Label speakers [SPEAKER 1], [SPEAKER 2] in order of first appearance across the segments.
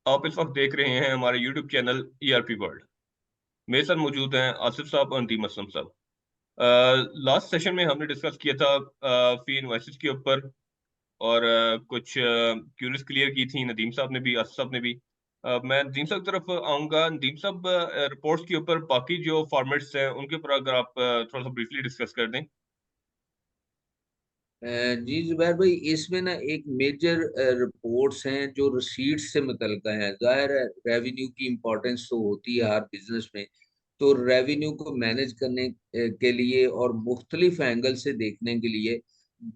[SPEAKER 1] आप इस वक्त देख रहे हैं हमारे यूट्यूब चैनल ईआरपी वर्ल्ड। मेरे साथ मौजूद हैं आसिफ साहब और नदीम असलम साहब। लास्ट सेशन में हमने डिस्कस किया था फी इनवॉइसेस के ऊपर, और कुछ क्यूरीज क्लियर की थी नदीम साहब ने भी, आसिफ साहब ने भी। मैं नदीम साहब की तरफ आऊंगा। नदीम साहब, रिपोर्ट्स के ऊपर बाकी जो फॉर्मेट्स हैं उनके ऊपर अगर आप थोड़ा सा ब्रीफली डिस्कस कर दें।
[SPEAKER 2] जी जुबैर भाई, इसमें ना एक मेजर रिपोर्ट्स हैं जो रसीट्स से मुतल्लिक़ हैं। जाहिर है रेवेन्यू की इम्पोर्टेंस तो होती है हर बिजनेस में। तो रेवेन्यू को मैनेज करने के लिए और मुख्तलिफ एंगल से देखने के लिए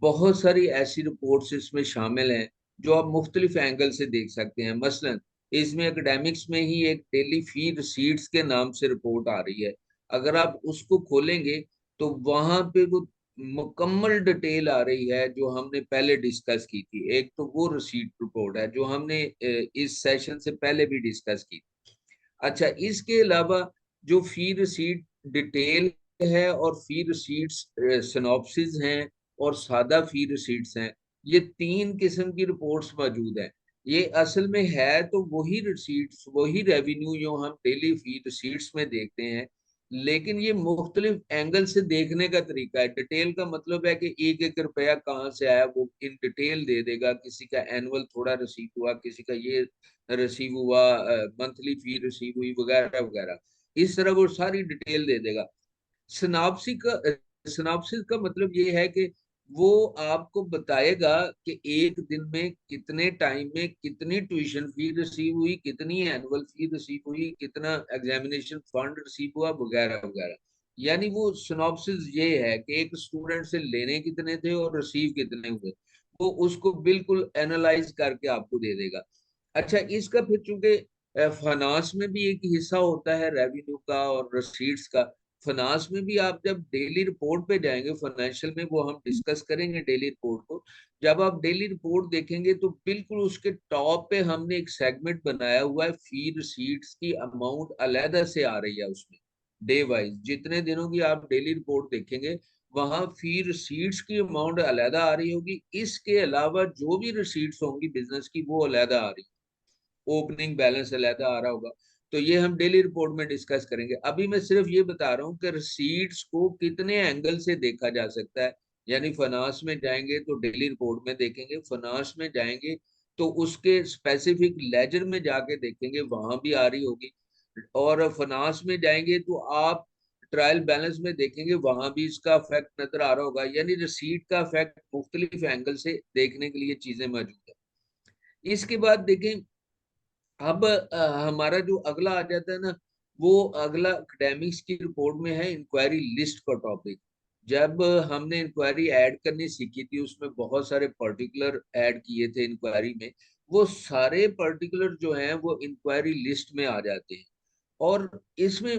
[SPEAKER 2] बहुत सारी ऐसी रिपोर्ट्स इसमें शामिल हैं जो आप मुख्तलिफ एंगल से देख सकते हैं। मसलन इसमें एकेडमिक्स में ही एक डेली फी रसीट्स के नाम से रिपोर्ट आ रही है। अगर आप उसको खोलेंगे तो वहां पे वो मुकम्मल डिटेल आ रही है जो हमने पहले डिस्कस की थी। एक तो वो रिसीट रिपोर्ट है जो हमने इस सेशन से पहले भी डिस्कस की थी। अच्छा, इसके अलावा जो फी रिसीट डिटेल है और फी रिसीट्स सिनॉप्सिस हैं और सादा फी रिसीट्स हैं, ये तीन किस्म की रिपोर्ट्स मौजूद हैं। ये असल में है तो वही रिसीट्स, वही रेवेन्यू जो हम डेली फी रिसीट्स में देखते हैं, लेकिन ये मुख्तलिफ एंगल से देखने का तरीका है। डिटेल का मतलब है कि एक एक रुपया कहाँ से आया वो इन डिटेल दे देगा। किसी का एनुअल थोड़ा रिसीव हुआ, किसी का ये रिसीव हुआ, मंथली फी रिसीव हुई, वगैरह वगैरह। इस तरह वो सारी डिटेल दे देगा। सिनाप्सिस का मतलब ये है कि वो आपको बताएगा कि एक दिन में कितने टाइम में कितनी ट्यूशन फी रिसीव हुई, कितनी एनुअल फी रिसीव हुई, कितना एग्जामिनेशन फंड रिसीव हुआ, वगैरह वगैरह। यानी वो सिनॉप्सिस ये है कि एक स्टूडेंट से लेने कितने थे और रिसीव कितने हुए, वो उसको बिल्कुल एनालाइज करके आपको दे देगा। अच्छा, इसका फिर चूंकि फाइनेंस में भी एक हिस्सा होता है रेवेन्यू का और रसीट्स का। फाइनेंस में भी आप जब डेली रिपोर्ट पे जाएंगे, फाइनेंशियल में वो हम डिस्कस करेंगे डेली रिपोर्ट को। जब आप डेली रिपोर्ट देखेंगे तो बिल्कुल उसके टॉप पे हमने एक सेगमेंट बनाया हुआ है, फी रिसीट्स की अमाउंट अलहदा से आ रही है उसमें। डे वाइज जितने दिनों की आप डेली रिपोर्ट देखेंगे, वहां फी रिसीट्स की अमाउंट अलहदा आ रही होगी। इसके अलावा जो भी रिसीट्स होंगी बिजनेस की वो अलहदा आ रही, ओपनिंग बैलेंस अलहदा आ रहा होगा। तो ये हम डेली रिपोर्ट में डिस्कस करेंगे। अभी मैं सिर्फ ये बता रहा हूँ कि रिसीट्स को कितने एंगल से देखा जा सकता है। यानी फाइनेंस में जाएंगे तो डेली रिपोर्ट में देखेंगे, फाइनेंस में जाएंगे तो उसके स्पेसिफिक लेजर में जाके देखेंगे, वहां भी आ रही होगी। और फाइनेंस में जाएंगे तो आप ट्रायल बैलेंस में देखेंगे, वहां भी इसका इफेक्ट नजर आ रहा होगा। यानी रिसीट का इफेक्ट मुख्तलिफ एंगल से देखने के लिए चीजें मौजूद है। इसके बाद देखें, अब हमारा जो अगला आ जाता है ना, वो अगला एकेडमिक्स की रिपोर्ट में है इंक्वायरी लिस्ट का टॉपिक। जब हमने इंक्वायरी ऐड करनी सीखी थी, उसमें बहुत सारे पर्टिकुलर ऐड किए थे इंक्वायरी में। वो सारे पर्टिकुलर जो हैं वो इंक्वायरी लिस्ट में आ जाते हैं। और इसमें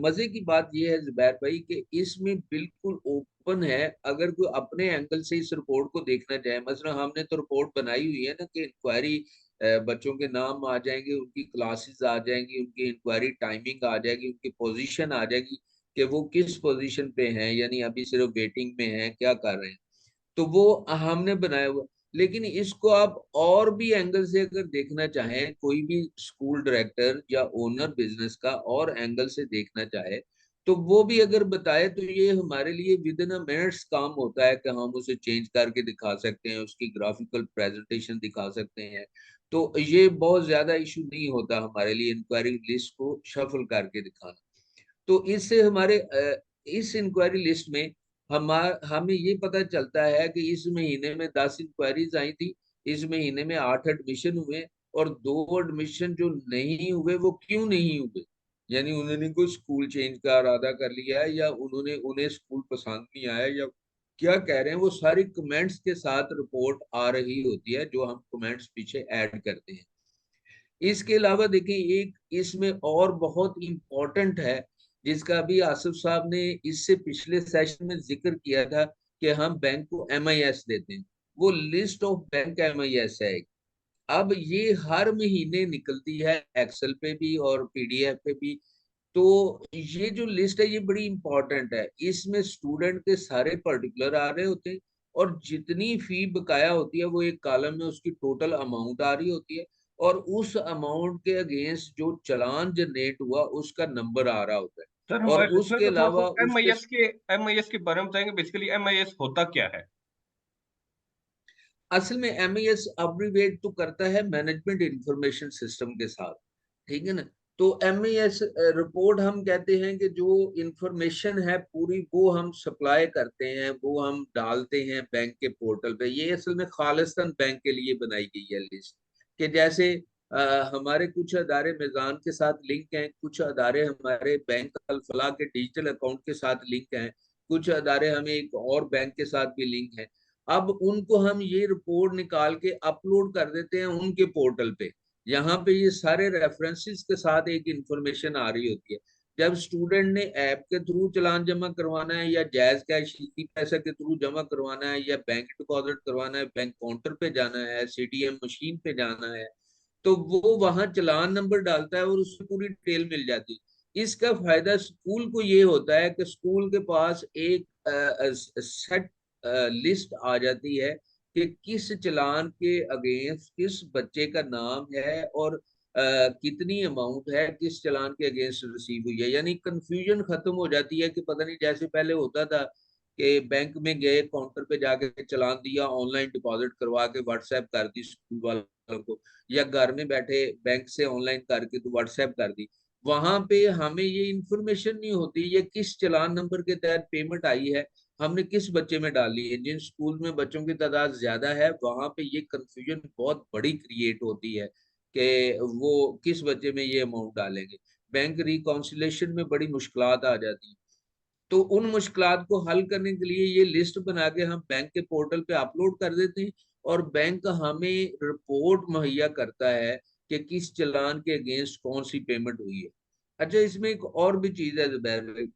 [SPEAKER 2] मजे की बात यह है जुबैर भाई कि इसमें बिल्कुल ओपन है। अगर कोई अपने एंगल से इस रिपोर्ट को देखना चाहे, मसलन हमने तो रिपोर्ट बनाई हुई है ना कि इंक्वायरी बच्चों के नाम आ जाएंगे, उनकी क्लासेस आ जाएंगी, उनकी इंक्वायरी टाइमिंग आ जाएगी, उनकी पोजीशन आ जाएगी कि वो किस पोजीशन पे हैं, यानी अभी सिर्फ वेटिंग में हैं, क्या कर रहे हैं। तो वो हमने बनाया हुआ। लेकिन इसको आप और भी एंगल से अगर देखना चाहें, कोई भी स्कूल डायरेक्टर या ओनर बिजनेस का और एंगल से देखना चाहे, तो वो भी अगर बताए तो ये हमारे लिए विद इन अ मिनट्स काम होता है कि हम उसे चेंज करके दिखा सकते हैं, उसकी ग्राफिकल प्रेजेंटेशन दिखा सकते हैं। तो ये बहुत ज्यादा इशू नहीं होता हमारे लिए इंक्वायरी लिस्ट को शफल करके दिखाना। तो इससे हमारे इस इंक्वायरी लिस्ट में हमें ये पता चलता है कि इस महीने में 10 इंक्वायरीज आई थी, इस महीने में 8 एडमिशन हुए, और 2 एडमिशन जो नहीं हुए वो क्यों नहीं हुए। यानी उन्होंने कोई स्कूल चेंज का इरादा कर लिया है, या उन्होंने उन्हें स्कूल पसंद नहीं आया, या क्या कह रहे हैं, वो सारी कमेंट्स के साथ रिपोर्ट आ रही होती है जो हम कमेंट्स पीछे ऐड करते हैं। इसके अलावा देखिए, एक इसमें और बहुत इंपॉर्टेंट है जिसका अभी आसिफ साहब ने इससे पिछले सेशन में जिक्र किया था कि हम बैंक को एमआईएस देते हैं। वो लिस्ट ऑफ बैंक एमआईएस है। अब ये हर महीने निकलती है, एक्सेल पे भी और पीडीएफ पे भी। तो ये जो लिस्ट है ये बड़ी इंपॉर्टेंट है। इसमें स्टूडेंट के सारे पर्टिकुलर आ रहे होते हैं, और जितनी फी बकाया होती है वो एक कॉलम में उसकी टोटल अमाउंट आ रही होती है। और उस अमाउंट के अगेंस्ट जो चालान जनरेट हुआ उसका नंबर आ रहा होता है।
[SPEAKER 1] सर
[SPEAKER 2] और
[SPEAKER 1] हमारे लिसनर
[SPEAKER 2] उसके
[SPEAKER 1] को थोड़ा
[SPEAKER 2] अलावा
[SPEAKER 1] सा
[SPEAKER 2] उसके
[SPEAKER 1] एमआईएस के बारे में बताएंगे, बेसिकली एमआईएस होता क्या है?
[SPEAKER 2] असल में एमआईएस अब्रीविएट तो करता है मैनेजमेंट इंफॉर्मेशन सिस्टम के साथ, ठीक है ना। तो एमआईएस रिपोर्ट हम कहते हैं कि जो इंफॉर्मेशन है पूरी वो हम सप्लाई करते हैं, वो हम डालते हैं बैंक के पोर्टल पे। ये असल में खालिस्तान बैंक के लिए बनाई गई है लिस्ट, कि जैसे हमारे कुछ अदारे मिजान के साथ लिंक हैं, कुछ अदारे हमारे बैंक अल फलाह के डिजिटल अकाउंट के साथ लिंक हैं, कुछ अदारे हमें एक और बैंक के साथ भी लिंक हैं। अब उनको हम ये रिपोर्ट निकाल के अपलोड कर देते हैं उनके पोर्टल पे। यहाँ पे ये सारे रेफरेंसेस के साथ एक इंफॉर्मेशन आ रही होती है। जब स्टूडेंट ने ऐप के थ्रू चालान जमा करवाना है या जायज कैश इसी पैसा के थ्रू जमा करवाना है या बैंक डिपॉजिट करवाना है, बैंक काउंटर पे जाना है, सीटीएम मशीन पे जाना है, तो वो वहां चालान नंबर डालता है और उसमें पूरी डिटेल मिल जाती है। इसका फायदा स्कूल को ये होता है कि स्कूल के पास एक सेट लिस्ट आ जाती है कि किस चालान के अगेंस्ट किस बच्चे का नाम है और कितनी अमाउंट है किस चालान के अगेंस्ट रिसीव हुई है। यानी कंफ्यूजन खत्म हो जाती है कि पता नहीं, जैसे पहले होता था कि बैंक में गए काउंटर पे जाके चालान दिया, ऑनलाइन डिपॉजिट करवा के व्हाट्सएप कर दी स्कूल वालों को, या घर में बैठे बैंक से ऑनलाइन करके तो व्हाट्सएप कर दी। वहां पे हमें ये इंफॉर्मेशन नहीं होती ये किस चालान नंबर के तहत पेमेंट आई है, हमने किस बच्चे में डाली है। जिन स्कूल में बच्चों की तादाद ज्यादा है वहां पे ये कंफ्यूजन बहुत बड़ी क्रिएट होती है कि वो किस बच्चे में ये अमाउंट डालेंगे। बैंक रिकॉन्सिलेशन में बड़ी मुश्किलात आ जाती है। तो उन मुश्किलात को हल करने के लिए ये लिस्ट बना के हम बैंक के पोर्टल पे अपलोड कर देते हैं और बैंक हमें रिपोर्ट मुहैया करता है कि किस चालान के अगेंस्ट कौन सी पेमेंट हुई है। अच्छा, इसमें एक और भी चीज है जुबैर भाई,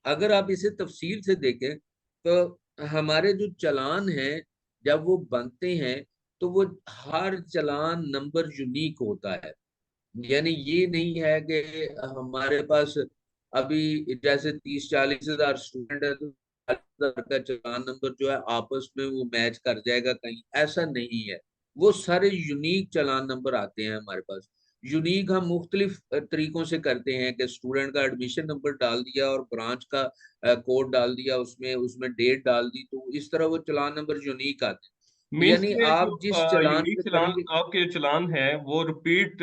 [SPEAKER 2] अगर आप इसे तफसील से देखें तो हमारे जो चालान हैं जब वो बनते हैं तो वो हर चालान नंबर यूनिक होता है। यानी ये नहीं है कि हमारे पास अभी जैसे 30-40 हजार स्टूडेंट है तो 40,000 का चालान नंबर जो है आपस में वो मैच कर जाएगा कहीं, ऐसा नहीं है। वो सारे यूनिक चालान नंबर आते हैं हमारे पास। यूनिक हम मुख्तलिफ तरीकों से करते हैं कि स्टूडेंट का एडमिशन नंबर डाल दिया और ब्रांच का कोड डाल दिया, उसमें उसमें डेट डाल दी, तो इस तरह वो चालान नंबर यूनिक आते हैं।
[SPEAKER 1] मीन्स
[SPEAKER 2] यानी
[SPEAKER 1] के जो
[SPEAKER 2] आप जिस चालान
[SPEAKER 1] यूनिक
[SPEAKER 2] पे
[SPEAKER 1] चालान,
[SPEAKER 2] करेंगे।
[SPEAKER 1] आपके जो चालान है वो रिपीट,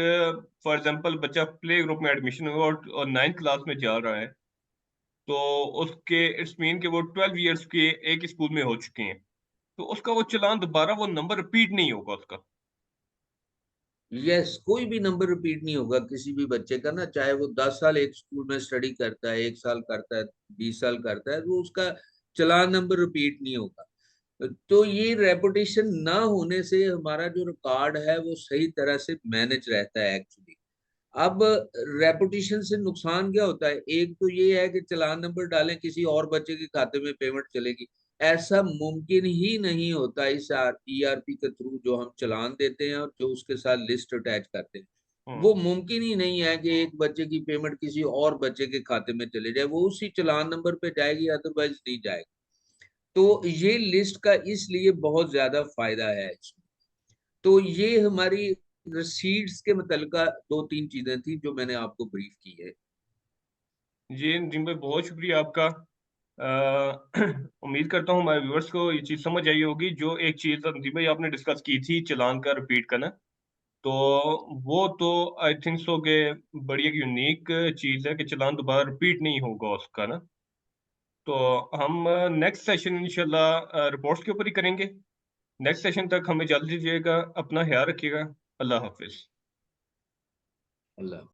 [SPEAKER 1] फॉर एग्जांपल बच्चा प्ले ग्रुप में एडमिशन हुआ और 9th क्लास में जा रहा है, तो उसके इट्स मीन कि वो 12 इयर्स के एक ही स्कूल में हो चुके हैं, तो उसका वो चालान दोबारा वो नंबर रिपीट नहीं होगा उसका।
[SPEAKER 2] यस, कोई भी नंबर रिपीट नहीं होगा किसी भी बच्चे का ना, चाहे वो 10 साल एक स्कूल में स्टडी करता है, 1 साल करता है, 20 साल करता है, तो उसका चालान नंबर रिपीट नहीं होगा। तो ये रेपुटेशन ना होने से हमारा जो रिकॉर्ड है वो सही तरह से मैनेज रहता है एक्चुअली। अब रेपुटेशन से नुकसान क्या होता है, एक तो ये है कि चालान नंबर डालें किसी और बच्चे के खाते में पेमेंट चलेगी, ऐसा मुमकिन ही नहीं होता इस ईआरपी के थ्रू जो हम चालान देते हैं और जो उसके साथ लिस्ट अटैच करते हैं। वो
[SPEAKER 1] हम्म।
[SPEAKER 2] मुमकिन ही नहीं है कि एक बच्चे की पेमेंट किसी और बच्चे के खाते में चले जाए, वो उसी चालान नंबर पे जाएगी, अदरवाइज नहीं जाएगी। तो ये लिस्ट का इसलिए बहुत ज्यादा फायदा है इसमें। तो ये हमारी रसीड्स के मुतलका 2-3 चीजें थी जो मैंने आपको ब्रीफ की है।
[SPEAKER 1] जी जिन भाई, बहुत शुक्रिया आपका। उम्मीद करता हूँ हमारे व्यूअर्स को ये चीज़ समझ आई होगी। जो एक चीज़ जी भाई आपने डिस्कस की थी चालान का रिपीट करना, तो वो तो आई थिंक सो के बड़ी एक यूनिक चीज़ है कि चालान दोबारा रिपीट नहीं होगा उसका ना। तो हम नेक्स्ट सेशन इंशाल्लाह रिपोर्ट्स के ऊपर ही करेंगे। नेक्स्ट सेशन तक हमें इजाज़त दीजिएगा, अपना ख्याल रखिएगा। अल्लाह हाफिज़।
[SPEAKER 2] अल्लाह